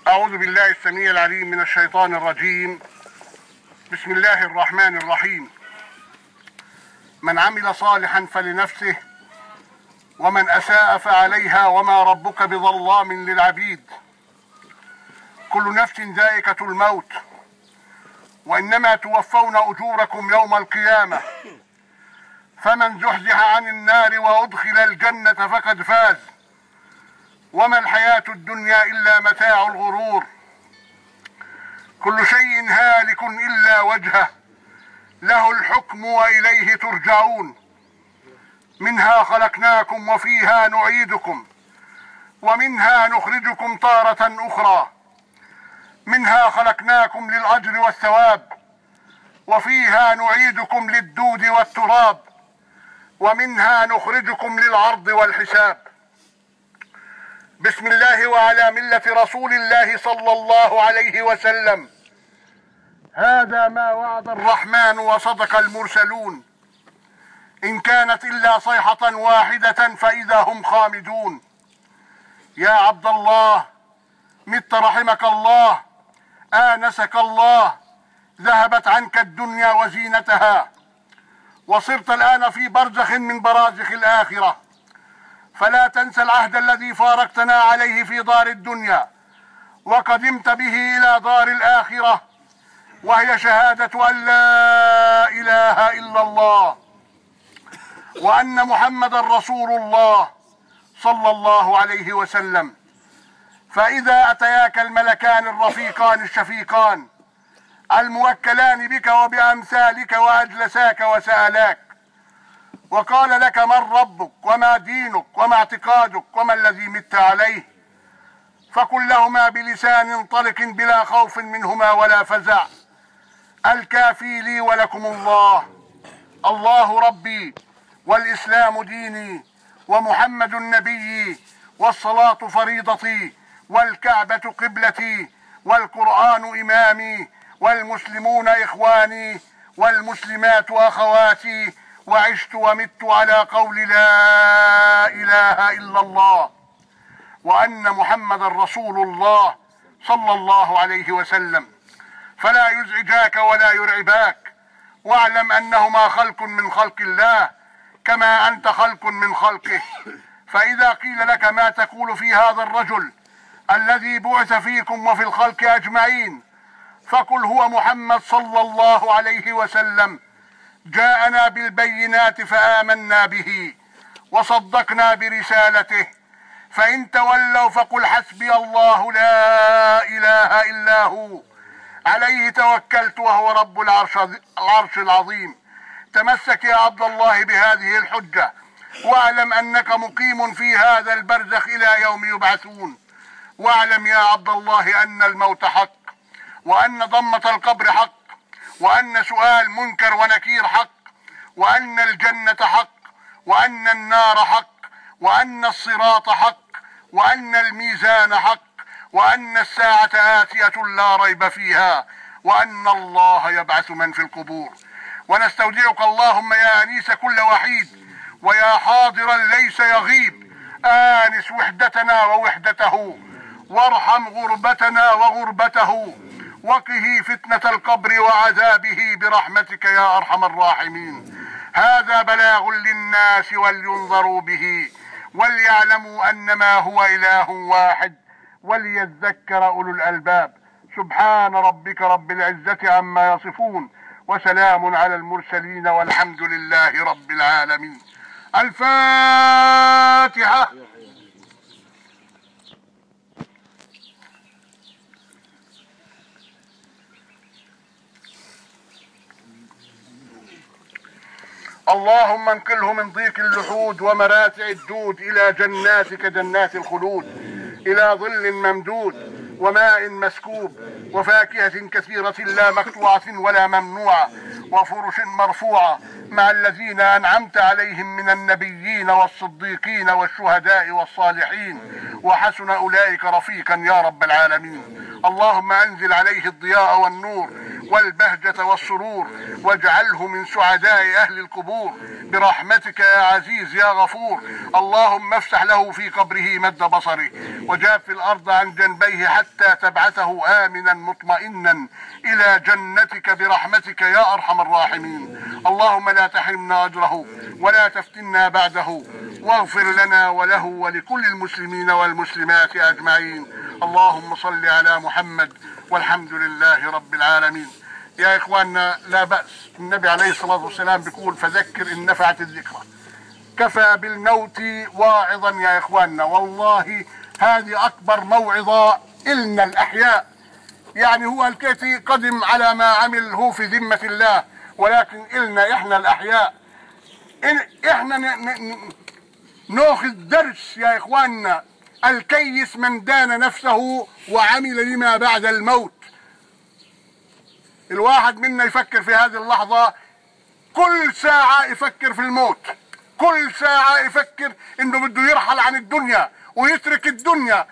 أعوذ بالله السميع العليم من الشيطان الرجيم. بسم الله الرحمن الرحيم. من عمل صالحا فلنفسه ومن أساء فعليها وما ربك بظلام للعبيد. كل نفس ذائقة الموت وإنما توفون أجوركم يوم القيامة، فمن زحزح عن النار وأدخل الجنة فقد فاز، وما الحياة الدنيا إلا متاع الغرور. كل شيء هالك إلا وجهه، له الحكم وإليه ترجعون. منها خلقناكم وفيها نعيدكم ومنها نخرجكم تارة أخرى. منها خلقناكم للأجر والثواب وفيها نعيدكم للدود والتراب ومنها نخرجكم للعرض والحساب. بسم الله وعلى ملة رسول الله صلى الله عليه وسلم. هذا ما وعد الرحمن وصدق المرسلون، إن كانت إلا صيحة واحدة فإذا هم خامدون. يا عبد الله مت رحمك الله، آنسك الله، ذهبت عنك الدنيا وزينتها، وصرت الآن في برزخ من برازخ الآخرة، فلا تنسى العهد الذي فارقتنا عليه في دار الدنيا وقدمت به إلى دار الآخرة، وهي شهادة أن لا إله إلا الله وأن محمدا رسول الله صلى الله عليه وسلم. فإذا أتياك الملكان الرفيقان الشفيقان الموكلان بك وبأمثالك وأجلساك وسألاك وقال لك من ربك وما دينك وما اعتقادك وما الذي مت عليه، فقل لهما بلسان طلق بلا خوف منهما ولا فزع: الكافي لي ولكم الله، الله ربي والإسلام ديني ومحمد نبيي والصلاة فريضتي والكعبة قبلتي والقرآن إمامي والمسلمون إخواني والمسلمات أخواتي، وعشت ومت على قول لا إله إلا الله وأن محمد رسول الله صلى الله عليه وسلم. فلا يزعجاك ولا يرعباك، واعلم أنهما خلق من خلق الله كما أنت خلق من خلقه. فإذا قيل لك ما تقول في هذا الرجل الذي بعث فيكم وفي الخلق أجمعين، فقل هو محمد صلى الله عليه وسلم، جاءنا بالبينات فآمنا به وصدقنا برسالته، فإن تولوا فقل حسبي الله لا إله إلا هو عليه توكلت وهو رب العرش العظيم. تمسك يا عبد الله بهذه الحجة، واعلم أنك مقيم في هذا البرزخ إلى يوم يبعثون. واعلم يا عبد الله أن الموت حق، وأن ضمة القبر حق، وأن سؤال منكر ونكير حق، وأن الجنة حق، وأن النار حق، وأن الصراط حق، وأن الميزان حق، وأن الساعة آتية لا ريب فيها، وأن الله يبعث من في القبور. ونستودعك اللهم يا أنيس كل وحيد ويا حاضرا ليس يغيب، آنس وحدتنا ووحدته، وارحم غربتنا وغربته، وقه فتنة القبر وعذابه برحمتك يا أرحم الراحمين. هذا بلاغ للناس ولينظروا به وليعلموا أنما هو إله واحد وليذكر أولو الألباب. سبحان ربك رب العزة عما يصفون وسلام على المرسلين والحمد لله رب العالمين. الفاتحة. اللهم انقله من ضيق اللحود ومراتع الدود إلى جناتك جنات الخلود، إلى ظل ممدود وماء مسكوب وفاكهة كثيرة لا مقطوعة ولا ممنوعة وفرش مرفوعة مع الذين أنعمت عليهم من النبيين والصديقين والشهداء والصالحين، وحسن أولئك رفيقا يا رب العالمين. اللهم أنزل عليه الضياء والنور والبهجة والسرور، واجعله من سعداء أهل القبور برحمتك يا عزيز يا غفور. اللهم افتح له في قبره مد بصره، وجاف الأرض عن جنبيه حتى تبعثه آمنا مطمئنا إلى جنتك برحمتك يا أرحم الراحمين. اللهم لا تحرمنا أجره ولا تفتنا بعده، واغفر لنا وله ولكل المسلمين والمسلمات أجمعين. اللهم صل على محمد والحمد لله رب العالمين. يا إخواننا، لا بأس، النبي عليه الصلاة والسلام بيقول فذكر إن نفعت الذكرى. كفى بالموت واعظا يا إخواننا. والله هذه أكبر موعظة إلنا الأحياء. يعني هو الكيتي قدم على ما عمل هو في ذمة الله، ولكن إلنا إحنا الأحياء إحنا ناخذ درس يا إخواننا. الكيس من دان نفسه وعمل لما بعد الموت. الواحد منا يفكر في هذه اللحظة، كل ساعة يفكر في الموت، كل ساعة يفكر انه بده يرحل عن الدنيا ويترك الدنيا.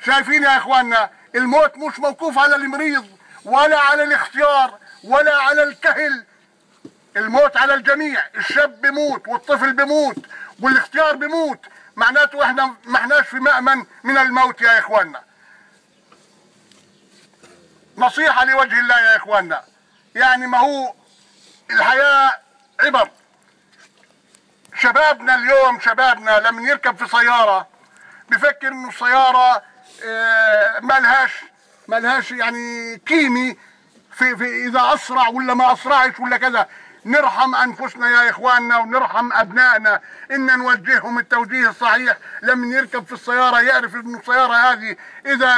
شايفين يا اخواننا، الموت مش موقوف على المريض ولا على الاختيار ولا على الكهل، الموت على الجميع. الشاب بيموت والطفل بيموت والاختيار بيموت، معناته احنا ما احناش في مأمن من الموت يا اخواننا. نصيحة لوجه الله يا اخواننا، يعني ما هو الحياة عبر. شبابنا اليوم، شبابنا لما يركب في سيارة بفكر انه السيارة مالهاش يعني قيمة في اذا اسرع ولا ما اسرعش ولا كذا. نرحم انفسنا يا اخواننا ونرحم ابنائنا، ان نوجههم التوجيه الصحيح. لما يركب في السياره يعرف ان السياره هذه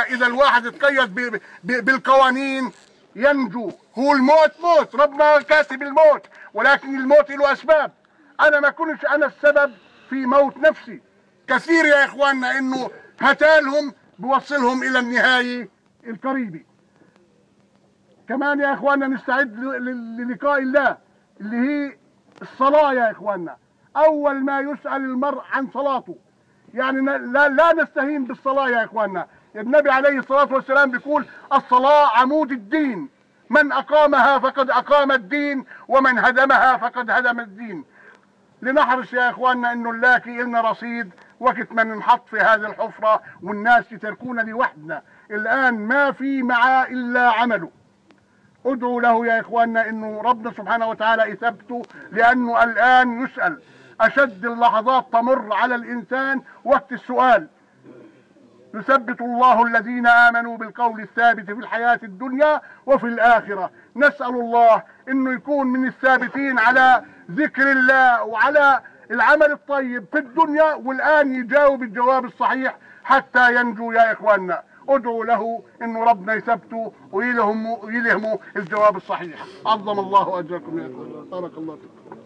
اذا الواحد اتقيد بالقوانين ينجو. هو الموت موت، ربنا كاتب الموت، ولكن الموت له اسباب. انا ما كنتش انا السبب في موت نفسي. كثير يا اخواننا انه هتالهم بوصلهم الى النهايه القريبه. كمان يا اخواننا نستعد للقاء الله اللي هي الصلاة يا إخواننا. أول ما يسأل المرء عن صلاته، يعني لا نستهين بالصلاة يا إخواننا. النبي عليه الصلاة والسلام بيقول الصلاة عمود الدين، من أقامها فقد أقام الدين ومن هدمها فقد هدم الدين. لنحرص يا إخواننا إنه نلاقي إلنا رصيد وقت ما ننحط في هذه الحفرة والناس يتركونا لوحدنا. الآن ما في معاه إلا عمله. ادعوا له يا اخواننا انه ربنا سبحانه وتعالى يثبته، لانه الان يسأل. اشد اللحظات تمر على الانسان وقت السؤال. يثبت الله الذين امنوا بالقول الثابت في الحياة الدنيا وفي الاخرة. نسأل الله انه يكون من الثابتين على ذكر الله وعلى العمل الطيب في الدنيا، والان يجاوب الجواب الصحيح حتى ينجو يا اخواننا. ادعوا له انه ربنا يثبته ويلهموا الجواب الصحيح. عظم الله اجركم يا اخوان. بارك الله فيكم.